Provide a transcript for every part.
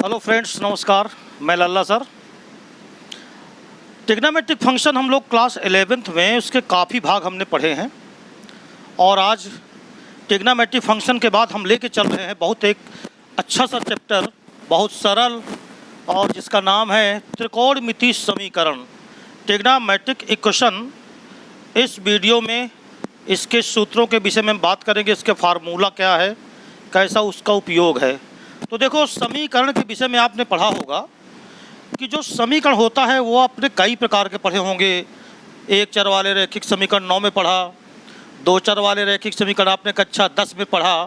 Hello friends, नमस्कार। मैं लल्ला sir. Trigonometric function हम लोग क्लास 11th में उसके काफ़ी भाग हमने पढ़े हैं और आज ट्रिग्नोमेट्रिक फंक्शन के बाद हम लेके चल रहे हैं बहुत एक अच्छा सा चैप्टर, बहुत सरल, और जिसका नाम है त्रिकोणमितीय समीकरण, ट्रिग्नोमेट्रिक इक्वेशन। इस वीडियो में इसके सूत्रों के विषय में बात करेंगे, इसके फार्मूला क्या है, कैसा उसका उपयोग है। तो देखो, समीकरण के विषय में आपने पढ़ा होगा कि जो समीकरण होता है वो आपने कई प्रकार के पढ़े होंगे। एक चर वाले रैखिक समीकरण 9 में पढ़ा, दो चर वाले रैखिक समीकरण आपने कक्षा 10 में पढ़ा,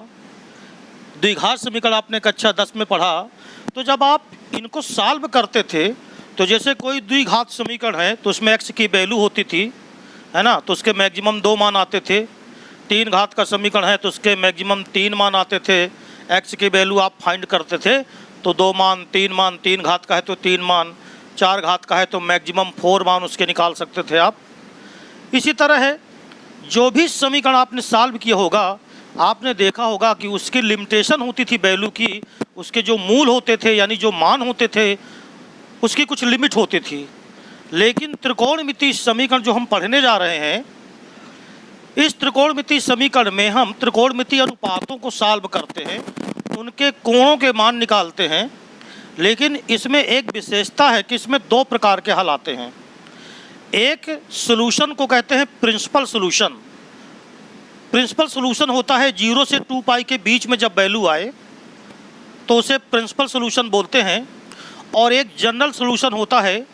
द्विघात समीकरण आपने कक्षा 10 में पढ़ा। तो जब आप इनको सॉल्व करते थे तो जैसे कोई द्विघात समीकरण है तो उसमें x की वैल्यू होती थी, है ना, तो उसके मैक्सिमम 2 मान आते थे। तीन घात का समीकरण है तो उसके मैक्सिमम 3 मान आते थे। x की वैल्यू आप फाइंड करते थे तो 2 मान, 3 मान, 3 घात का है तो 3 मान, 4 घात का है तो मैक्सिमम 4 मान उसके निकाल सकते थे आप। इसी तरह है, जो भी समीकरण आपने सॉल्व किया होगा आपने देखा होगा कि उसकी लिमिटेशन होती थी वैल्यू की, उसके जो मूल होते थे यानी जो मान होते थे उसकी कुछ लिमिट होती थी। लेकिन त्रिकोणमितीय समीकरण जो हम पढ़ने जा रहे हैं, इस त्रिकोणमितीय समीकरण में हम त्रिकोणमितीय अनुपातों को सॉल्व करते हैं, उनके कोणों के मान निकालते हैं। लेकिन इसमें एक विशेषता है कि इसमें 2 प्रकार के हल आते हैं। एक सॉल्यूशन को कहते हैं प्रिंसिपल सॉल्यूशन। प्रिंसिपल सॉल्यूशन होता है 0 से 2 पाई के बीच में जब वैल्यू आए तो उसे प्रिंसिपल सॉल्यूशन बोलते हैं। और एक जनरल सॉल्यूशन होता है।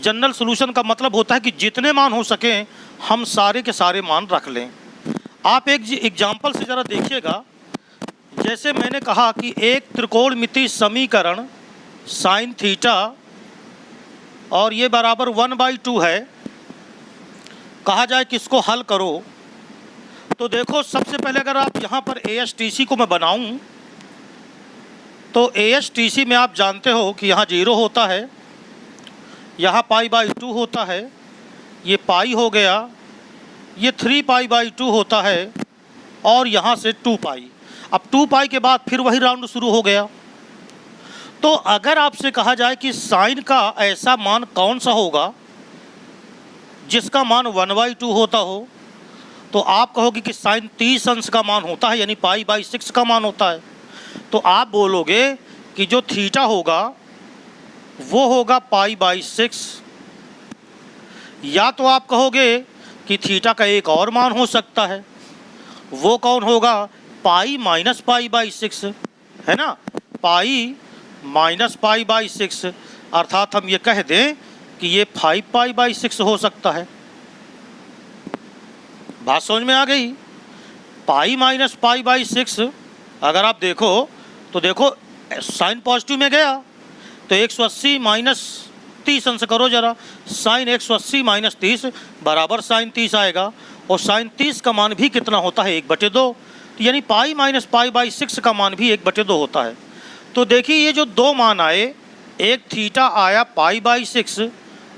जनरल सॉल्यूशन का मतलब होता है कि जितने मान हो सकें हम सारे के सारे मान रख लें। आप एक एग्जाम्पल से ज़रा देखिएगा। जैसे मैंने कहा कि एक त्रिकोणमितीय समीकरण साइन थीटा और ये बराबर 1/2 है, कहा जाए कि इसको हल करो। तो देखो, सबसे पहले अगर आप यहाँ पर ASTC को मैं बनाऊँ तो ASTC में आप जानते हो कि यहाँ 0 होता है, यहाँ π/2 होता है, ये पाई हो गया, ये 3π/2 होता है और यहाँ से 2 पाई। अब 2 पाई के बाद फिर वही राउंड शुरू हो गया। तो अगर आपसे कहा जाए कि साइन का ऐसा मान कौन सा होगा जिसका मान 1/2 होता हो, तो आप कहोगे कि साइन 30 अंश का मान होता है यानी π/6 का मान होता है। तो आप बोलोगे कि जो थीटा होगा वो होगा π/6, या तो आप कहोगे कि थीटा का एक और मान हो सकता है, वो कौन होगा, पाई माइनस π/6, है ना, पाई माइनस π/6, अर्थात हम ये कह दें कि ये 5π/6 हो सकता है। बात समझ में आ गई। पाई माइनस π/6 अगर आप देखो तो देखो साइन पॉजिटिव में गया तो 180 माइनस 30 अंश करो जरा, साइन 180 माइनस 30 बराबर साइन 30 आएगा। और साइन 30 का मान भी कितना होता है, 1/2, यानी पाई माइनस π/6 का मान भी 1/2 होता है। तो देखिए, ये जो 2 मान आए, एक थीटा आया π/6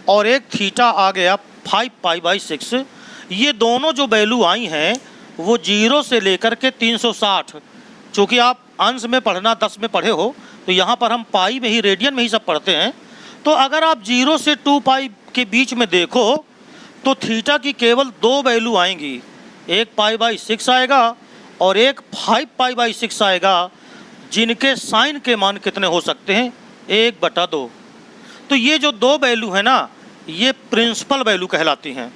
और एक थीटा आ गया 5π/6, ये दोनों जो वैल्यू आई हैं वो 0 से लेकर के 360, चूँकि आप अंश में पढ़ना 10 में पढ़े हो तो यहाँ पर हम पाई में ही, रेडियन में ही सब पढ़ते हैं। तो अगर आप 0 से 2 पाई के बीच में देखो तो थीटा की केवल 2 वैल्यू आएंगी, एक π/6 आएगा और एक 5π/6 आएगा, जिनके साइन के मान कितने हो सकते हैं, 1/2। तो ये जो 2 वैल्यू है ना, ये प्रिंसिपल वैल्यू कहलाती हैं,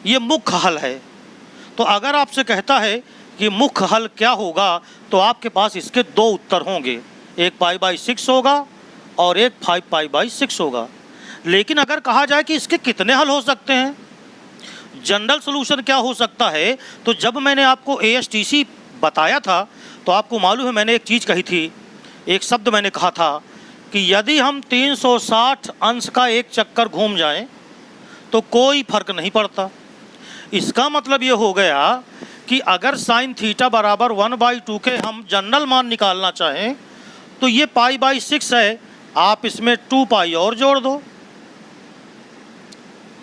ये मुख्य हल है। तो अगर आपसे कहता है कि मुख्य हल क्या होगा तो आपके पास इसके 2 उत्तर होंगे, एक π/6 होगा और एक 5π/6 होगा। लेकिन अगर कहा जाए कि इसके कितने हल हो सकते हैं, जनरल सॉल्यूशन क्या हो सकता है, तो जब मैंने आपको ASTC बताया था तो आपको मालूम है मैंने एक चीज़ कही थी, एक शब्द मैंने कहा था कि यदि हम 360 अंश का एक चक्कर घूम जाएं तो कोई फर्क नहीं पड़ता। इसका मतलब ये हो गया कि अगर साइन थीटा बराबर 1/2 के हम जनरल मान निकालना चाहें तो ये π/6 है, आप इसमें 2 पाई और जोड़ दो,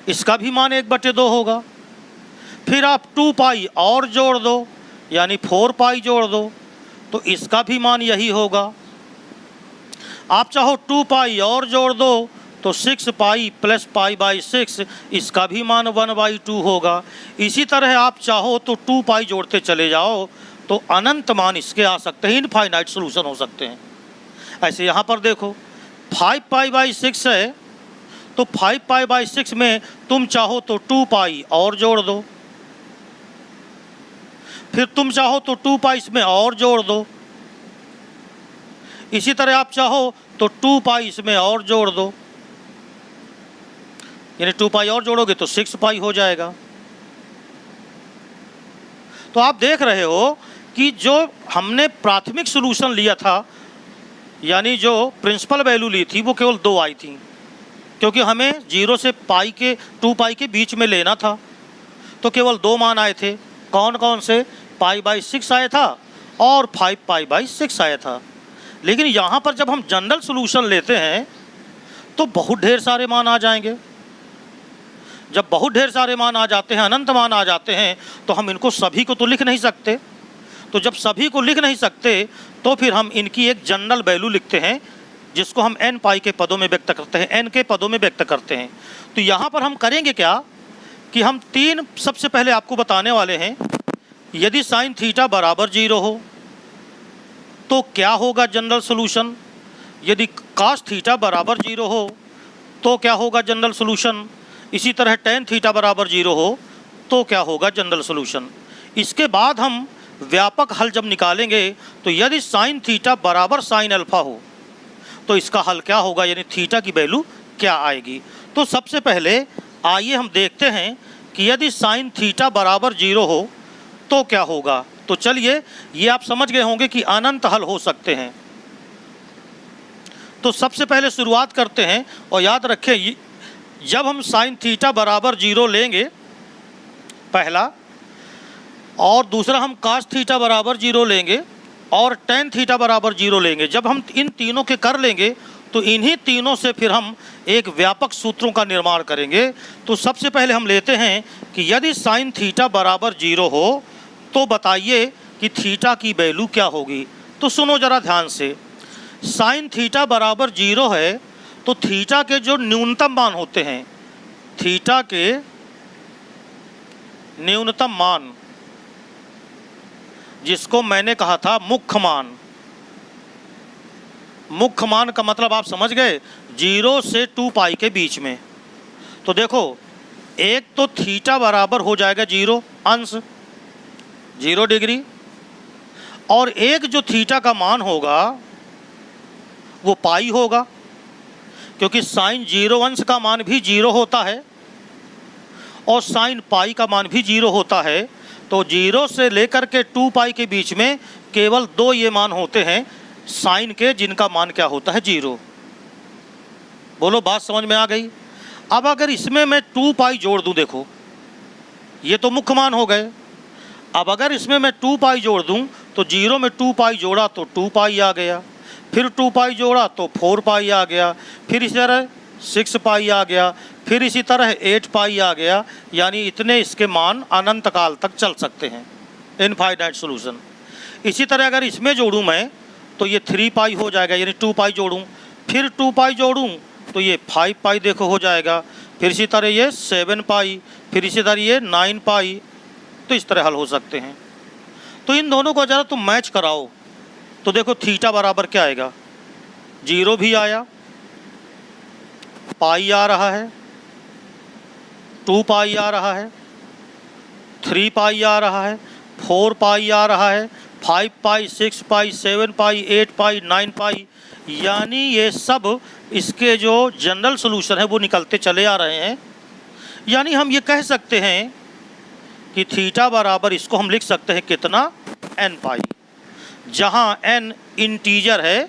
इसका भी मान 1/2 होगा। फिर आप 2 पाई और जोड़ दो यानी 4 पाई जोड़ दो तो इसका भी मान यही होगा। आप चाहो 2 पाई और जोड़ दो तो 6 पाई प्लस पाई बाई 6, इसका भी मान 1/2 होगा। इसी तरह आप चाहो तो 2 पाई जोड़ते चले जाओ तो अनंत मान इसके आ सकते हैं, इनफाइनाइट सोल्यूशन हो सकते हैं। ऐसे यहाँ पर देखो 5 पाई बाई 6 है, तो 5 पाई बाई 6 में तुम चाहो तो 2 पाई और जोड़ दो, फिर तुम चाहो तो 2 पाई इसमें और जोड़ दो, इसी तरह आप चाहो तो 2 पाई इसमें और जोड़ दो, यानी 2 पाई और जोड़ोगे तो 6 पाई हो जाएगा। तो आप देख रहे हो कि जो हमने प्राथमिक सॉल्यूशन लिया था, यानी जो प्रिंसिपल वैल्यू ली थी, वो केवल 2 आई थी, क्योंकि हमें 0 से पाई के 2 पाई के बीच में लेना था, तो केवल 2 मान आए थे। कौन कौन से? पाई बाई 6 आया था और 5 पाई बाई 6 आया था। लेकिन यहाँ पर जब हम जनरल सॉल्यूशन लेते हैं तो बहुत ढेर सारे मान आ जाएंगे। जब बहुत ढेर सारे मान आ जाते हैं, अनंत मान आ जाते हैं, तो हम इनको सभी को तो लिख नहीं सकते। तो जब सभी को लिख नहीं सकते तो फिर हम इनकी एक जनरल वैल्यू लिखते हैं, जिसको हम n पाई के पदों में व्यक्त करते हैं, n के पदों में व्यक्त करते हैं। तो यहाँ पर हम करेंगे क्या कि हम 3 सबसे पहले आपको बताने वाले हैं। यदि साइन थीटा बराबर 0 हो तो क्या होगा जनरल सॉल्यूशन, यदि कास थीटा बराबर 0 हो तो क्या होगा जनरल सॉल्यूशन, इसी तरह टेन थीटा बराबर 0 हो तो क्या होगा जनरल सॉल्यूशन। इसके बाद हम व्यापक हल जब निकालेंगे तो यदि साइन थीटा बराबर साइन अल्फा हो तो इसका हल क्या होगा, यानी थीटा की वैल्यू क्या आएगी। तो सबसे पहले आइए हम देखते हैं कि यदि साइन थीटा बराबर 0 हो तो क्या होगा। तो चलिए, ये आप समझ गए होंगे कि अनंत हल हो सकते हैं। तो सबसे पहले शुरुआत करते हैं, और याद रखें जब हम साइन थीटा बराबर 0 लेंगे पहला, और दूसरा हम कास थीटा बराबर 0 लेंगे, और टेन थीटा बराबर 0 लेंगे, जब हम इन तीनों के कर लेंगे तो इन्हीं तीनों से फिर हम एक व्यापक सूत्रों का निर्माण करेंगे। तो सबसे पहले हम लेते हैं कि यदि साइन थीटा बराबर 0 हो तो बताइए कि थीटा की वैल्यू क्या होगी। तो सुनो ज़रा ध्यान से, साइन थीटा बराबर 0 है तो थीटा के जो न्यूनतम मान होते हैं, थीटा के न्यूनतम मान, जिसको मैंने कहा था मुख्य मान, मुख्य मान का मतलब आप समझ गए, 0 से 2 पाई के बीच में। तो देखो, एक तो थीटा बराबर हो जाएगा 0 अंश 0 डिग्री, और एक जो थीटा का मान होगा वो पाई होगा, क्योंकि साइन 0 अंश का मान भी 0 होता है और साइन पाई का मान भी 0 होता है। तो 0 से लेकर के 2 पाई के बीच में केवल 2 ये मान होते हैं साइन के, जिनका मान क्या होता है 0। बोलो, बात समझ में आ गई। अब अगर इसमें मैं 2 पाई जोड़ दूं, देखो ये तो मुख्य मान हो गए। अब अगर इसमें मैं 2 पाई जोड़ दूं तो 0 में 2 पाई जोड़ा तो 2 पाई आ गया, फिर 2 पाई जोड़ा तो 4 पाई आ गया, फिर इसी तरह 6 पाई आ गया, फिर इसी तरह 8 पाई आ गया। यानी इतने इसके मान अनंत काल तक चल सकते हैं, इनफाइनाइट सॉल्यूशन। इसी तरह अगर इसमें जोड़ूं मैं तो ये 3 पाई हो जाएगा, यानी 2 पाई जोड़ूं, फिर 2 पाई जोड़ूं तो ये 5 पाई देखो हो जाएगा, फिर इसी तरह ये 7 पाई, फिर इसी तरह ये 9 पाई। तो इस तरह हल हो सकते हैं। तो इन दोनों को ज़रा तुम मैच कराओ तो देखो थीटा बराबर क्या आएगा, 0 भी आया, पाई आ रहा है, 2 पाई आ रहा है, 3 पाई आ रहा है, 4 पाई आ रहा है, 5 पाई, 6 पाई, 7 पाई, 8 पाई, 9 पाई। यानी ये सब इसके जो जनरल सॉल्यूशन है वो निकलते चले आ रहे हैं। यानी हम ये कह सकते हैं कि थीटा बराबर, इसको हम लिख सकते हैं कितना, n पाई, जहाँ n इंटीजर है,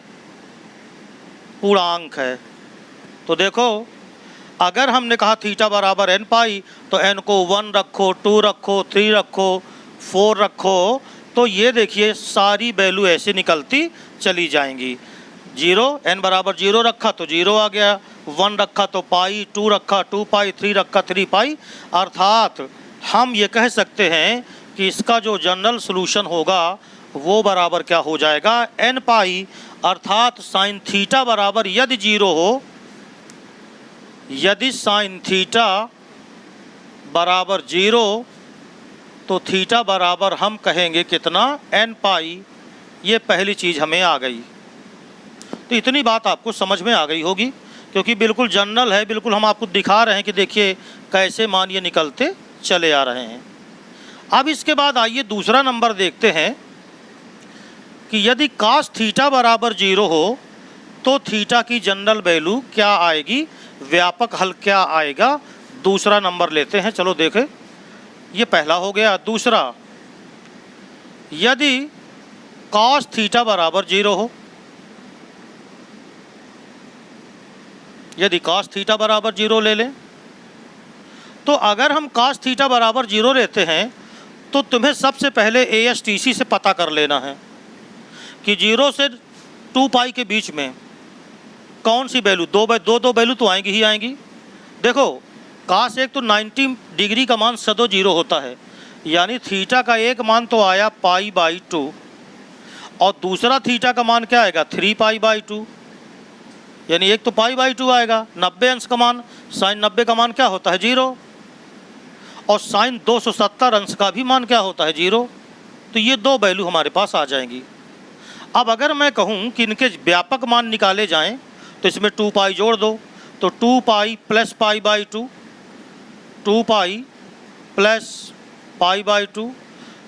पूर्णांक है। तो देखो, अगर हमने कहा थीटा बराबर n पाई तो n को 1 रखो, 2 रखो, 3 रखो, 4 रखो, तो ये देखिए सारी वैल्यू ऐसे निकलती चली जाएंगी। 0, n बराबर 0 रखा तो 0 आ गया, 1 रखा तो पाई, 2 रखा 2 पाई, 3 रखा 3 पाई। अर्थात हम ये कह सकते हैं कि इसका जो जनरल सॉल्यूशन होगा वो बराबर क्या हो जाएगा, n पाई, अर्थात साइन थीटा बराबर यदि 0 हो, यदि साइन थीटा बराबर 0 तो थीटा बराबर हम कहेंगे कितना, n पाई। ये पहली चीज़ हमें आ गई। तो इतनी बात आपको समझ में आ गई होगी, क्योंकि बिल्कुल जनरल है, बिल्कुल हम आपको दिखा रहे हैं कि देखिए कैसे मान ये निकलते चले आ रहे हैं। अब इसके बाद आइए दूसरा नंबर देखते हैं कि यदि cos थीटा बराबर 0 हो तो थीटा की जनरल वैल्यू क्या आएगी, व्यापक हल क्या आएगा। दूसरा नंबर लेते हैं, चलो देखें। ये पहला हो गया। दूसरा, यदि cos थीटा बराबर 0 हो, यदि cos थीटा बराबर 0 ले लें, तो अगर हम cos थीटा बराबर 0 लेते हैं तो तुम्हें सबसे पहले ASTC से पता कर लेना है कि 0 से 2 पाई के बीच में कौन सी वैल्यू, 2/2 वैल्यू तो आएंगी ही आएंगी। देखो cos एक तो 90 डिग्री का मान सदो 0 होता है, यानी थीटा का एक मान तो आया π/2 और दूसरा थीटा का मान क्या आएगा, 3 π/2, यानी एक तो π/2 आएगा। 90 अंश का मान, साइन 90 का मान क्या होता है, 0, और साइन 270 अंश का भी मान क्या होता है, 0। तो ये दो वैल्यू हमारे पास आ जाएंगी। अब अगर मैं कहूँ कि इनके व्यापक मान निकाले जाएं तो इसमें 2 पाई जोड़ दो, तो 2 पाई प्लस π/2, 2 पाई प्लस π/2,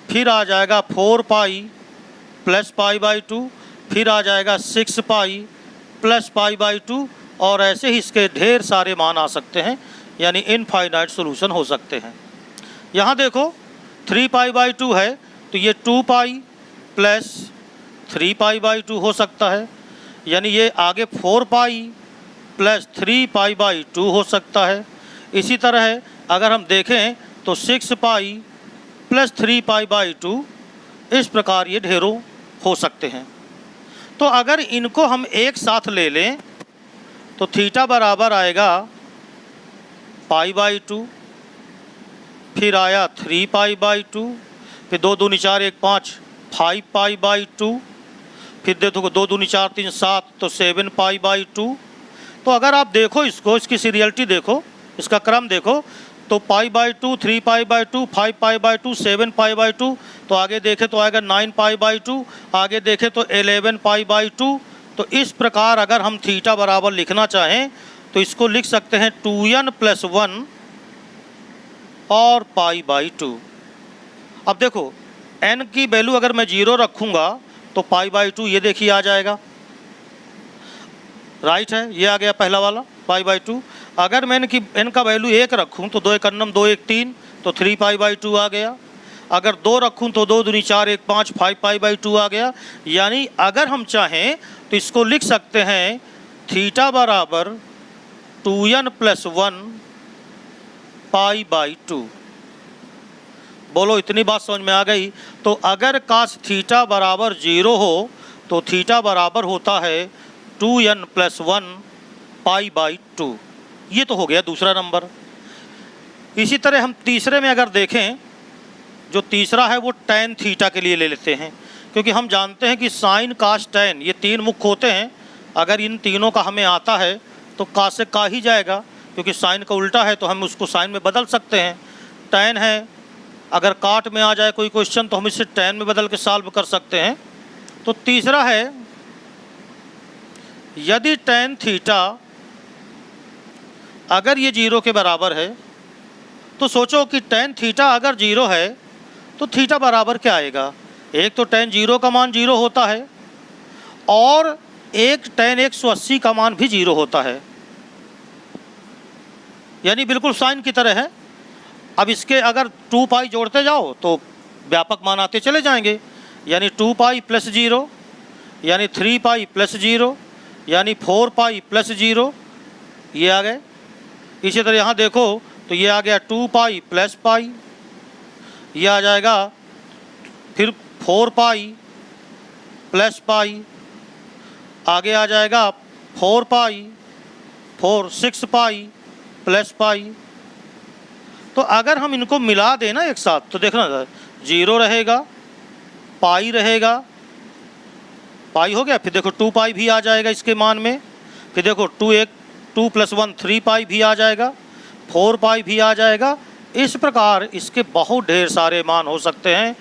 फिर आ जाएगा 4 पाई प्लस π/2, फिर आ जाएगा 6 पाई प्लस π/2, और ऐसे ही इसके ढेर सारे मान आ सकते हैं, यानी इनफाइनाइट सॉल्यूशन हो सकते हैं। यहाँ देखो 3 π/2 है तो ये 2 पाई प्लस 3 π/2 हो सकता है, यानी ये आगे 4 पाई प्लस 3 π/2 हो सकता है। इसी तरह अगर हम देखें तो 6 पाई प्लस 3 π/2, इस प्रकार ये ढेरों हो सकते हैं। तो अगर इनको हम एक साथ ले लें तो थीटा बराबर आएगा π/2, फिर आया 3 π/2, फिर 2 दूनी 4 1 5 5 π/2, फिर देखो 2 दूनी 4 3 7 तो 7 π/2। तो अगर आप देखो इसकी सीरियलिटी देखो, इसका क्रम देखो, तो π/2, 3 π/2, 5 π/2, 7 π/2, तो आगे देखें तो आएगा 9 π/2, आगे देखें तो 11 π/2। तो इस प्रकार अगर हम थीटा बराबर लिखना चाहें तो इसको लिख सकते हैं 2n + 1 और π/2। अब देखो n की वैल्यू अगर मैं 0 रखूँगा तो π/2 ये देखिए आ जाएगा, राइट है, ये आ गया पहला वाला π/2। अगर मैं n का वैल्यू 1 रखूँ तो 2 1 2 1 3, तो 3 π/2 आ गया। अगर 2 रखूँ तो 2 दूनी 4 1 5 5 π/2 आ गया। यानी अगर हम चाहें तो इसको लिख सकते हैं थीटा बराबर 2n + 1 π/2। बोलो इतनी बात समझ में आ गई। तो अगर cos थीटा बराबर 0 हो तो थीटा बराबर होता है 2n + 1 π/2। ये तो हो गया दूसरा नंबर। इसी तरह हम तीसरे में अगर देखें, जो तीसरा है वो tan थीटा के लिए ले लेते हैं, क्योंकि हम जानते हैं कि साइन cos tan ये 3 मुख्य होते हैं। अगर इन तीनों का हमें आता है तो का से का ही जाएगा, क्योंकि साइन का उल्टा है तो हम उसको साइन में बदल सकते हैं। tan है, अगर काट में आ जाए कोई क्वेश्चन तो हम इसे tan में बदल के सॉल्व कर सकते हैं। तो तीसरा है, यदि tan थीटा अगर ये 0 के बराबर है तो सोचो कि tan थीटा अगर 0 है तो थीटा बराबर क्या आएगा। एक तो tan 0 का मान 0 होता है और एक tan 180 का मान भी 0 होता है, यानी बिल्कुल साइन की तरह है। अब इसके अगर 2 पाई जोड़ते जाओ तो व्यापक मान आते चले जाएंगे, यानी 2 पाई + 0, यानी 3 पाई + 0, यानी 4 पाई + 0, ये आ गए। इसी तरह यहाँ देखो तो ये आ गया 2 पाई + पाई, ये आ जाएगा, फिर 4 पाई + पाई, आगे आ जाएगा 4 पाई 6 पाई + पाई। तो अगर हम इनको मिला देना एक साथ तो देखना 0 रहेगा, पाई रहेगा, पाई हो गया, फिर देखो 2 पाई भी आ जाएगा इसके मान में, फिर देखो 2 + 1 3 पाई भी आ जाएगा, 4 पाई भी आ जाएगा। इस प्रकार इसके बहुत ढेर सारे मान हो सकते हैं।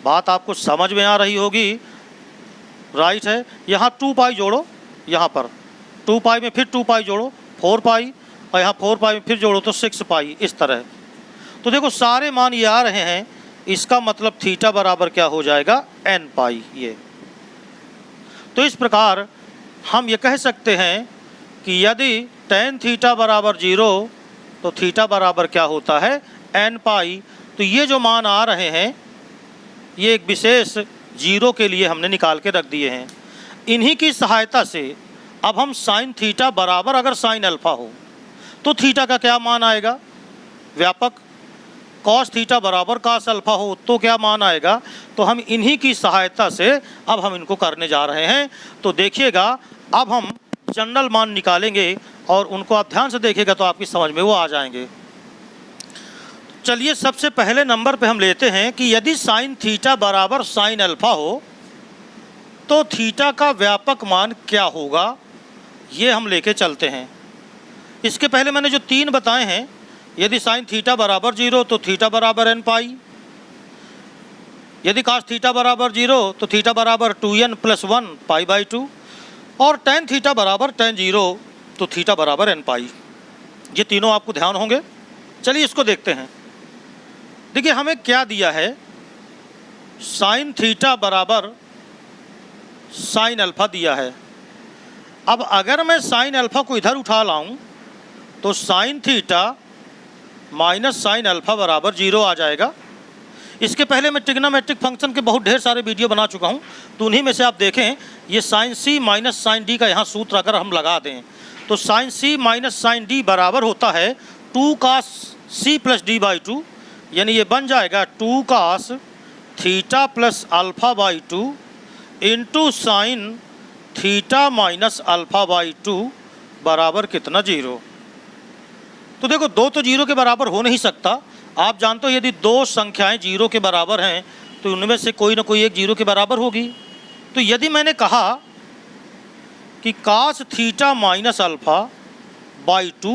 बात आपको समझ में आ रही होगी, राइट है। यहाँ 2 पाई जोड़ो, यहाँ पर 2 पाई में फिर 2 पाई जोड़ो 4 पाई, और यहाँ 4 पाई में फिर जोड़ो तो 6 पाई, इस तरह। तो देखो सारे मान ये आ रहे हैं, इसका मतलब थीटा बराबर क्या हो जाएगा, n पाई। ये तो इस प्रकार हम ये कह सकते हैं कि यदि tan थीटा बराबर 0 तो थीटा बराबर क्या होता है, n पाई। तो ये जो मान आ रहे हैं ये एक विशेष 0 के लिए हमने निकाल के रख दिए हैं। इन्हीं की सहायता से अब हम साइन थीटा बराबर अगर साइन अल्फा हो तो थीटा का क्या मान आएगा, व्यापक। कॉस थीटा बराबर कॉस अल्फा हो तो क्या मान आएगा। तो हम इन्हीं की सहायता से अब हम इनको करने जा रहे हैं। तो देखिएगा अब हम जनरल मान निकालेंगे और उनको आप ध्यान से देखिएगा तो आपकी समझ में वो आ जाएंगे। चलिए सबसे पहले नंबर पे हम लेते हैं कि यदि साइन थीटा बराबर साइन अल्फा हो तो थीटा का व्यापक मान क्या होगा, ये हम लेके चलते हैं। इसके पहले मैंने जो 3 बताए हैं, यदि साइन थीटा बराबर 0 तो थीटा बराबर n पाई, यदि कास थीटा बराबर 0 तो थीटा बराबर 2n + 1 पाई/2, और tan थीटा बराबर tan 0 तो थीटा बराबर n पाई। ये तीनों आपको ध्यान होंगे। चलिए इसको देखते हैं। देखिए हमें क्या दिया है, साइन थीटा बराबर साइन अल्फा दिया है। अब अगर मैं साइन अल्फा को इधर उठा लाऊं तो sign theta minus sine alpha बराबर 0 आ जाएगा। इसके पहले मैं ट्रिग्नोमेट्रिक फंक्शन के बहुत ढेर सारे वीडियो बना चुका हूं, तो उन्हीं में से आप देखें, ये साइन सी माइनस साइन डी का यहाँ सूत्र अगर हम लगा दें तो साइन सी माइनस साइन डी बराबर होता है 2 cos c + d/2, यानी ये बन जाएगा 2 cos थीटा + अल्फा/2 इंटू साइन थीटा माइनस अल्फा/2 बराबर कितना, 0। तो देखो 2 तो 0 के बराबर हो नहीं सकता। आप जानते हो यदि 2 संख्याएं 0 के बराबर हैं तो उनमें से कोई ना कोई एक 0 के बराबर होगी। तो यदि मैंने कहा कि कास थीटा माइनस अल्फा/2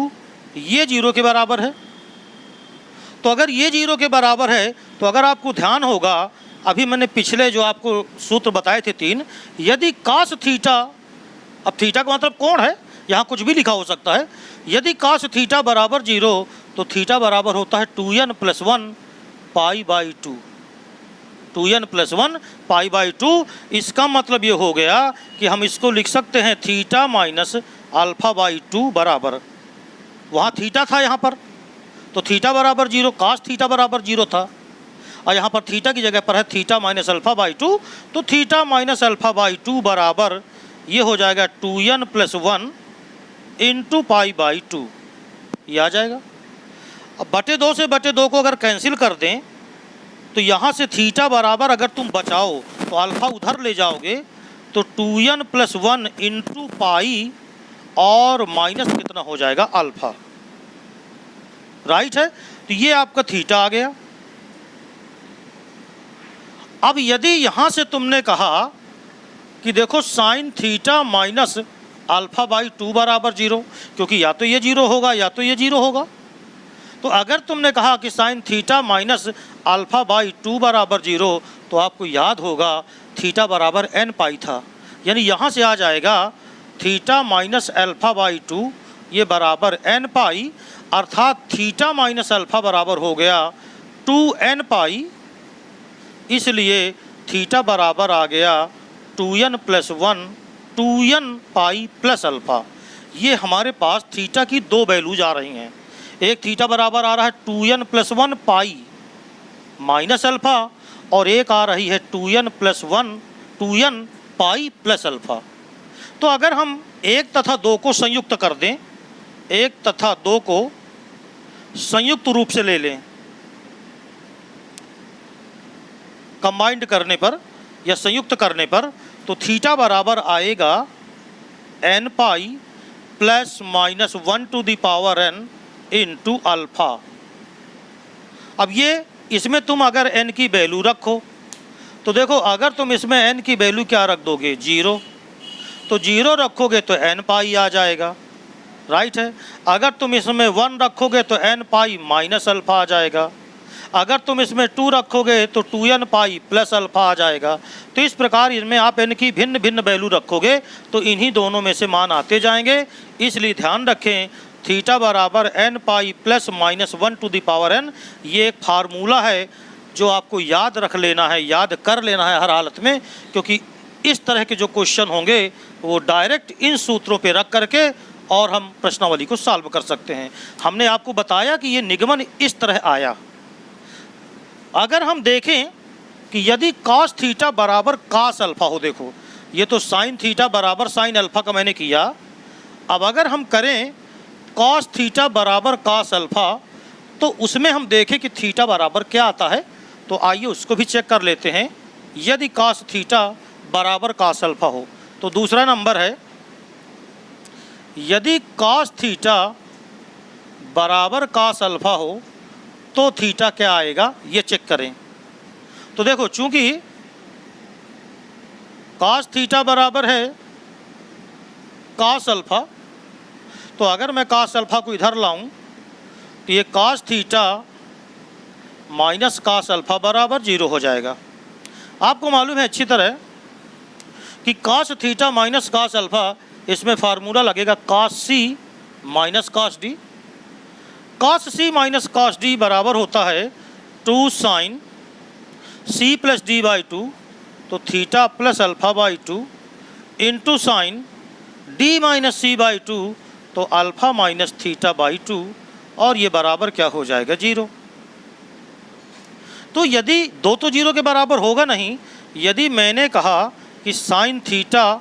ये 0 के बराबर है, तो अगर ये 0 के बराबर है तो अगर आपको ध्यान होगा, अभी मैंने पिछले जो आपको सूत्र बताए थे 3, यदि कास थीटा, अब थीटा का मतलब कोण है, यहाँ कुछ भी लिखा हो सकता है, यदि कास थीटा बराबर 0 तो थीटा बराबर होता है 2n + 1 पाई/2, 2n + 1 पाई/2। इसका मतलब ये हो गया कि हम इसको लिख सकते हैं थीटा माइनस अल्फा/2 बराबर, वहाँ थीटा था यहाँ पर, तो थीटा बराबर 0, कास थीटा बराबर 0 था, और यहाँ पर थीटा की जगह पर है थीटा माइनस अल्फा/2। तो थीटा माइनस अल्फा/2 बराबर ये हो जाएगा 2n + 1 इंटू पाई/2, ये आ जाएगा। अब बटे 2 से बटे 2 को अगर कैंसिल कर दें तो यहाँ से थीटा बराबर अगर तुम बचाओ तो अल्फ़ा उधर ले जाओगे तो 2n + 1 इंटू पाई और माइनस कितना हो जाएगा, अल्फ़ा, राइट है। तो ये आपका थीटा आ गया। अब यदि यहाँ से तुमने कहा कि देखो साइन थीटा माइनस अल्फा/2 बराबर 0, क्योंकि या तो ये 0 होगा या तो ये 0 होगा। तो अगर तुमने कहा कि साइन थीटा माइनस अल्फा/2 बराबर 0, तो आपको याद होगा थीटा बराबर n पाई था, यानी यहाँ से आ जाएगा थीटा माइनस अल्फा/2 ये बराबर n पाई, अर्थात थीटा माइनस अल्फा बराबर हो गया 2n पाई। इसलिए थीटा बराबर आ गया 2n + 1 2n pi plus alpha. ये हमारे पास थीटा की 2 वैल्यूज आ रही हैं। एक थीटा बराबर आ रहा है 2n + 1 पाई माइनस अल्फ़ा, और एक आ रही है 2n + 1 2n pi plus alpha. तो अगर हम 1 तथा 2 को संयुक्त कर दें, 1 तथा 2 को संयुक्त रूप से ले लें, कंबाइंड करने पर या संयुक्त करने पर, तो थीटा बराबर आएगा n pi plus minus 1 to the power n into alpha. अब ये इसमें तुम अगर n की वैल्यू रखो तो देखो अगर तुम इसमें n की वैल्यू क्या रख दोगे 0, तो 0 रखोगे तो n पाई आ जाएगा, राइट है। अगर तुम इसमें 1 रखोगे तो n पाई माइनस अल्फ़ा आ जाएगा। अगर तुम इसमें 2 रखोगे तो 2n पाई प्लस अल्फ़ा आ जाएगा। तो इस प्रकार इनमें आप n की भिन्न भिन्न वैल्यू रखोगे तो इन्हीं दोनों में से मान आते जाएंगे। इसलिए ध्यान रखें थीटा बराबर n pi plus minus 1 to the power n, ये एक फार्मूला है जो आपको याद रख लेना है, याद कर लेना है हर हालत में, क्योंकि इस तरह के जो क्वेश्चन होंगे वो डायरेक्ट इन सूत्रों पे रख करके और हम प्रश्नावली को सॉल्व कर सकते हैं। हमने आपको बताया कि ये निगमन इस तरह आया। अगर हम देखें कि यदि cos थीटा बराबर cos अल्फ़ा हो, देखो ये तो sin थीटा बराबर sin अल्फ़ा का मैंने किया। अब अगर हम करें cos थीटा बराबर cos अल्फ़ा, तो उसमें हम देखें कि थीटा बराबर क्या आता है। तो आइए उसको भी चेक कर लेते हैं। यदि cos थीटा बराबर cos अल्फ़ा हो तो दूसरा नंबर है, यदि cos थीटा बराबर cos अल्फ़ा हो तो थीटा क्या आएगा, ये चेक करें। तो देखो चूंकि cos थीटा बराबर है cos अल्फ़ा, तो अगर मैं cos अल्फ़ा को इधर लाऊं तो ये cos theta minus cos alpha बराबर 0 हो जाएगा। आपको मालूम है अच्छी तरह कि cos theta minus cos alpha, इसमें फार्मूला लगेगा cos c minus cos d। cos c minus cos d बराबर होता है 2 sin c plus D by 2, तो theta plus alpha by 2 into sine d minus c by 2, तो alpha minus theta by 2, और ये बराबर क्या हो जाएगा 0। तो यदि दो तो 0 के बराबर होगा नहीं, यदि मैंने कहा कि sine theta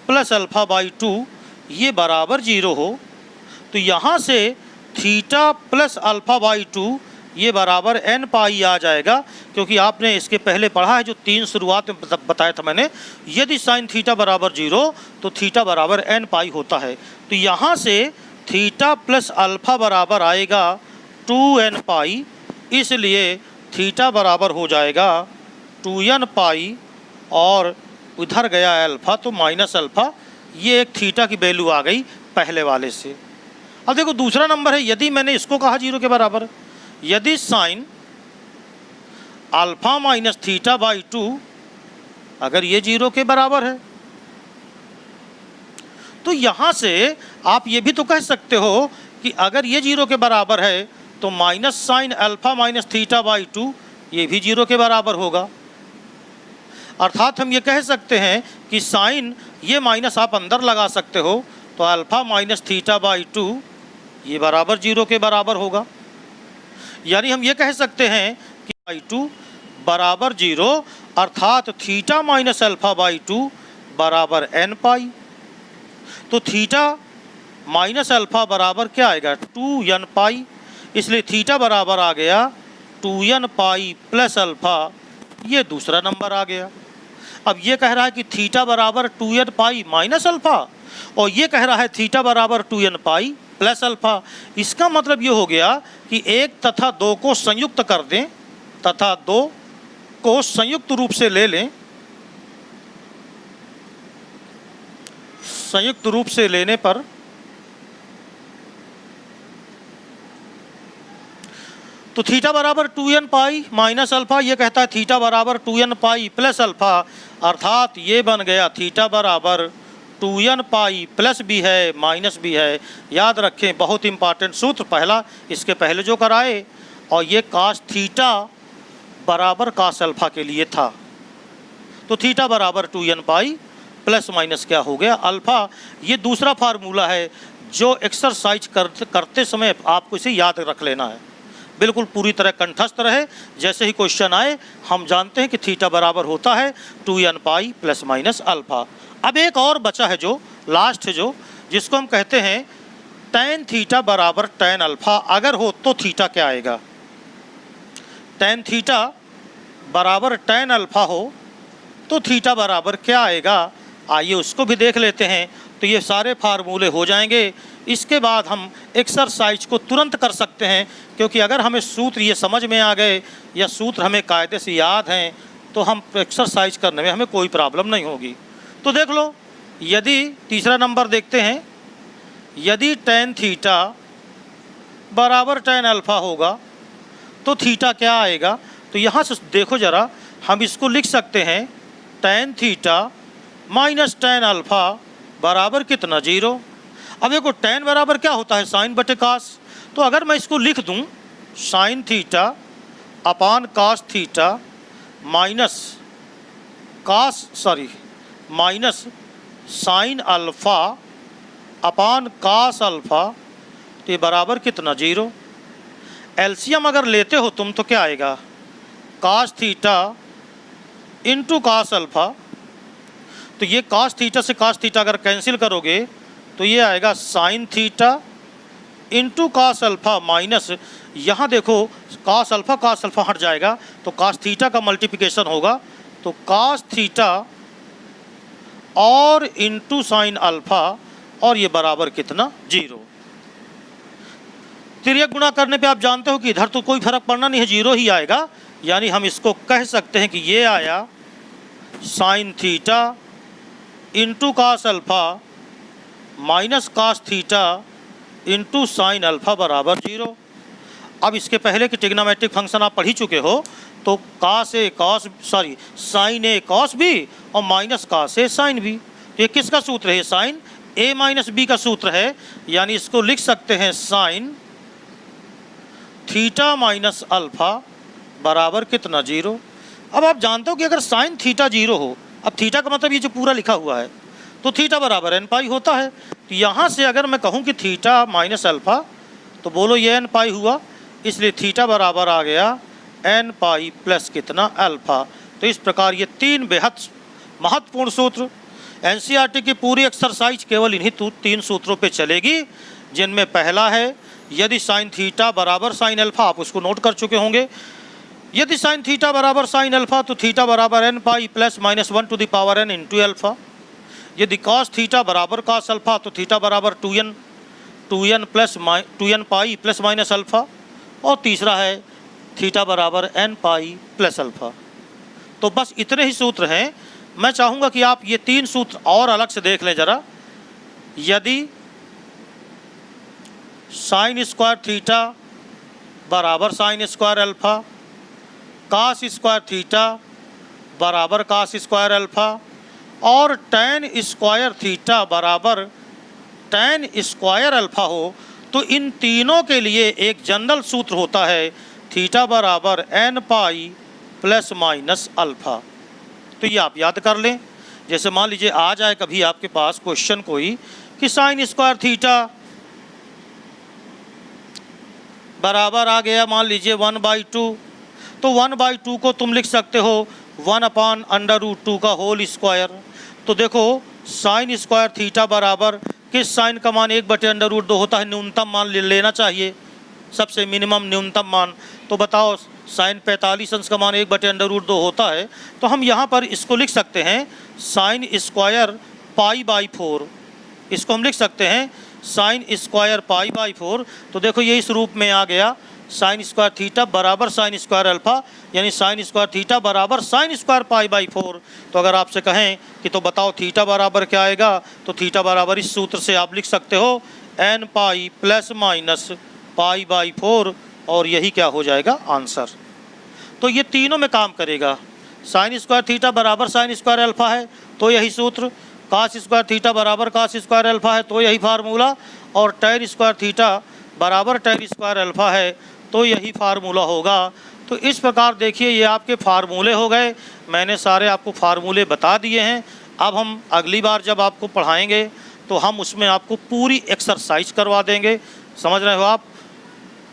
plus alpha by 2 ये बराबर 0 हो, तो यहाँ से थीटा प्लस अल्फ़ा बाई 2 ये बराबर n पाई आ जाएगा, क्योंकि आपने इसके पहले पढ़ा है जो 3 शुरुआत में बताया था मैंने। यदि साइन थीटा बराबर 0 तो थीटा बराबर n पाई होता है। तो यहाँ से थीटा प्लस अल्फ़ा बराबर आएगा 2n पाई, इसलिए थीटा बराबर हो जाएगा 2n पाई, और उधर गया अल्फ़ा तो माइनस अल्फ़ा, ये एक थीटा की वैल्यू आ गई पहले वाले से। अब देखो दूसरा नंबर है, यदि मैंने इसको कहा 0 के बराबर, यदि sine alpha minus theta by 2 अगर ये 0 के बराबर है, तो यहाँ से आप ये भी तो कह सकते हो कि अगर ये 0 के बराबर है तो minus sine alpha minus theta by 2 ये भी 0 के बराबर होगा। अर्थात हम ये कह सकते हैं कि साइन ये माइनस आप अंदर लगा सकते हो, तो अल्फ़ा माइनस थीटा बाई 2 ये बराबर 0 के बराबर होगा। यानी हम ये कह सकते हैं कि बाई 2 बराबर 0, अर्थात थीटा माइनस अल्फ़ा बाई 2 बराबर n पाई। तो थीटा माइनस अल्फ़ा बराबर क्या आएगा 2n पाई, इसलिए थीटा बराबर आ गया 2n पाई प्लस अल्फ़ा, ये दूसरा नंबर आ गया। अब ये कह रहा है कि थीटा बराबर 2n पाई माइनस अल्फ़ा, और ये कह रहा है थीटा बराबर 2n पाई प्लस अल्फ़ा। इसका मतलब ये हो गया कि 1 तथा 2 को संयुक्त कर दें तथा 2 को संयुक्त रूप से ले लें। संयुक्त रूप से लेने पर तो थीटा बराबर 2n पाई माइनस अल्फ़ा, ये कहता है थीटा बराबर 2n पाई प्लस अल्फ़ा, अर्थात ये बन गया थीटा बराबर 2n पाई प्लस भी है माइनस भी है। याद रखें बहुत इंपॉर्टेंट सूत्र पहला इसके पहले जो कराए, और ये cos थीटा बराबर cos अल्फ़ा के लिए था। तो थीटा बराबर 2n पाई प्लस माइनस क्या हो गया अल्फ़ा। ये दूसरा फार्मूला है जो एक्सरसाइज करते समय आपको इसे याद रख लेना है, बिल्कुल पूरी तरह कंठस्थ रहे। जैसे ही क्वेश्चन आए हम जानते हैं कि थीटा बराबर होता है 2n पाई प्लस माइनस अल्फ़ा। अब एक और बचा है जो लास्ट है, जो जिसको हम कहते हैं tan थीटा बराबर tan अल्फ़ा अगर हो तो थीटा क्या आएगा। tan थीटा बराबर tan अल्फ़ा हो तो थीटा बराबर क्या आएगा, आइए उसको भी देख लेते हैं। तो ये सारे फार्मूले हो जाएंगे। इसके बाद हम एक्सरसाइज को तुरंत कर सकते हैं, क्योंकि अगर हमें सूत्र ये समझ में आ गए या सूत्र हमें कायदे से याद हैं तो हम एक्सरसाइज करने में हमें कोई प्रॉब्लम नहीं होगी। तो देख लो, यदि तीसरा नंबर देखते हैं, यदि tan थीटा बराबर tan अल्फ़ा होगा तो थीटा क्या आएगा। तो यहाँ से देखो ज़रा, हम इसको लिख सकते हैं tan theta minus tan alpha बराबर कितना, 0। अब देखो tan बराबर क्या होता है, साइन बटे कास। तो अगर मैं इसको लिख दूँ sine theta upon cos theta minus sine alpha upon cos alpha, तो ये बराबर कितना, 0। एलसीएम अगर लेते हो तुम तो क्या आएगा, cos theta into cos alpha. तो ये कास थीटा से कास थीटा अगर कैंसिल करोगे तो ये आएगा sine theta into cos alpha minus, यहाँ देखो कास अल्फ़ा हट जाएगा तो कास थीटा का मल्टीप्लिकेशन होगा, तो कास थीटा और इंटू साइन अल्फ़ा, और ये बराबर कितना, 0। तिर्यक गुणा करने पे आप जानते हो कि इधर तो कोई फर्क पड़ना नहीं है, 0 ही आएगा। यानी हम इसको कह सकते हैं कि ये आया sine theta into cos alpha minus cos theta into sine alpha बराबर 0। अब इसके पहले कि ट्रिग्नोमेट्रिक फंक्शन आप पढ़ ही चुके हो, तो साइन ए कॉस बी और माइनस कास ए साइन बी। तो ये किसका सूत्र है, साइन ए माइनस बी का सूत्र है। यानी इसको लिख सकते हैं साइन थीटा माइनस अल्फ़ा बराबर कितना, 0। अब आप जानते हो कि अगर साइन थीटा 0 हो, अब थीटा का मतलब ये जो पूरा लिखा हुआ है, तो थीटा बराबर एन पाई होता है। तो यहाँ से अगर मैं कहूँ कि थीटा माइनस अल्फ़ा, तो बोलो ये एन पाई हुआ, इसलिए थीटा बराबर आ गया एन पाई प्लस कितना, अल्फ़ा। तो इस प्रकार ये 3 बेहद महत्वपूर्ण सूत्र, एनसीईआरटी की पूरी एक्सरसाइज केवल इन्हीं 3 सूत्रों पे चलेगी, जिनमें पहला है यदि साइन थीटा बराबर साइन अल्फ़ा, आप उसको नोट कर चुके होंगे। यदि साइन थीटा बराबर साइन अल्फ़ा तो थीटा बराबर n pi plus minus 1 to the power n into alpha. यदि कॉस थीटा बराबर कॉस अल्फ़ा तो थीटा बराबर 2n पाई प्लस माइनस अल्फ़ा। और तीसरा है थीटा बराबर एन पाई प्लस अल्फ़ा। तो बस इतने ही सूत्र हैं। मैं चाहूँगा कि आप ये 3 सूत्र और अलग से देख लें ज़रा। यदि साइन स्क्वायर थीटा बराबर sine square alpha, cos square theta बराबर कास स्क्वायर अल्फ़ा और टैन स्क्वायर थीटा बराबर टैन स्क्वायर अल्फ़ा हो, तो इन तीनों के लिए एक जनरल सूत्र होता है, थीटा बराबर n pi plus minus alpha. तो ये आप याद कर लें। जैसे मान लीजिए आ जाए कभी आपके पास क्वेश्चन कोई कि साइन स्क्वायर थीटा बराबर आ गया मान लीजिए 1/2, तो 1/2 को तुम लिख सकते हो 1/√2 का होल स्क्वायर। तो देखो साइन स्क्वायर थीटा बराबर किस साइन का मान 1/√2 होता है, न्यूनतम मान लेना चाहिए, सबसे मिनिमम न्यूनतम मान। तो बताओ साइन 45 अंश का मान 1/√2 होता है। तो हम यहाँ पर इसको लिख सकते हैं साइन स्क्वायर π/4, इसको हम लिख सकते हैं साइन स्क्वायर π/4। तो देखो ये इस रूप में आ गया, साइन स्क्वायर थीटा बराबर साइन स्क्वायर अल्फ़ा, यानी साइन स्क्वायर थीटा बराबर साइन स्क्वायर π/4। तो अगर आपसे कहें कि तो बताओ थीटा बराबर क्या आएगा, तो थीटा बराबर इस सूत्र से आप लिख सकते हो एन पाई प्लस माइनस π/4, और यही क्या हो जाएगा, आंसर। तो ये तीनों में काम करेगा। साइन स्क्वायर थीटा बराबर साइन स्क्वायर अल्फ़ा है तो यही सूत्र, कास स्क्वायर थीटा बराबर कास स्क्वायर अल्फ़ा है तो यही फार्मूला, और टैन स्क्वायर थीटा बराबर टैन स्क्वायर अल्फ़ा है तो यही फार्मूला होगा। तो इस प्रकार देखिए ये आपके फार्मूले हो गए। मैंने सारे आपको फार्मूले बता दिए हैं। अब हम अगली बार जब आपको पढ़ाएंगे तो हम उसमें आपको पूरी एक्सरसाइज करवा देंगे, समझ रहे हो आप।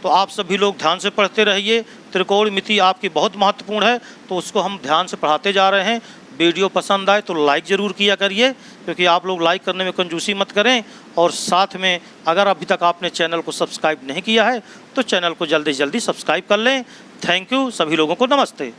तो आप सभी लोग ध्यान से पढ़ते रहिए। त्रिकोणमिति आपकी बहुत महत्वपूर्ण है, तो उसको हम ध्यान से पढ़ाते जा रहे हैं। वीडियो पसंद आए तो लाइक ज़रूर किया करिए, क्योंकि आप लोग लाइक करने में कंजूसी मत करें। और साथ में अगर अभी तक आपने चैनल को सब्सक्राइब नहीं किया है तो चैनल को जल्दी से जल्दी सब्सक्राइब कर लें। थैंक यू, सभी लोगों को नमस्ते।